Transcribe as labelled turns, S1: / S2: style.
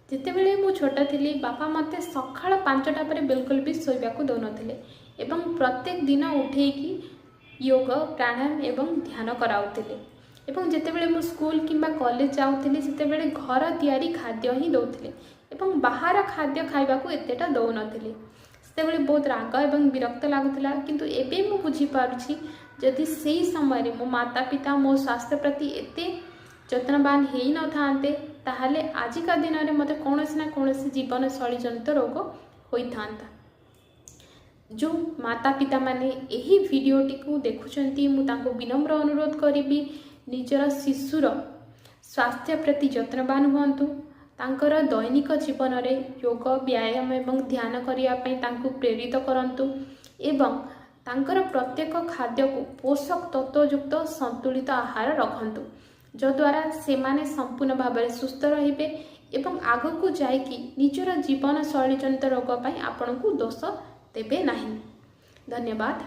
S1: जितेबले मु छोट थी बापा मत सका 5टा पर बिल्कुल भी शोवा दौन एवं प्रत्येक दिन उठेकी योग प्राणायाम एवं ध्यान कराउथिले एवं जितेबले मु स्कूल किंबा कॉलेज जाउथिले सेतेबेले घर तैयारी खाद्य ही दौथिले एवं बाहर खाद्य खाइबा को एतेटा दौनथिले। सेतेबेले बहुत राग एवं विरक्त लागुथिला किंतु एबे मु बुझी पारुछि जदि सेही समय मो माता पिता मो स्वास्थ्य प्रति एते जत्नवान हो न थांते ताहले आजिका दिन में मत कौन ना कौन जीवन शैली जनित रोग होता। जो माता पिता माने यही वीडियोटी को देखुंती मुझे विनम्र अनुरोध करी निजर शिशुर स्वास्थ्य प्रति जत्नवान हुंतु। तांकर दैनिक जीवन में योग व्यायाम एवं ध्यान करने प्रेरित करंतु एवं तांकर प्रत्येक खाद्य को पोषक तत्वयुक्त संतुलित आहार रखंतु जद्वारा से माने संपूर्ण भाव में सुस्थ रहिबे एवं आगकू जाइकी निजर जीवन शैली जनित रोग पाई आपन को दोष देबे नहीं। धन्यवाद।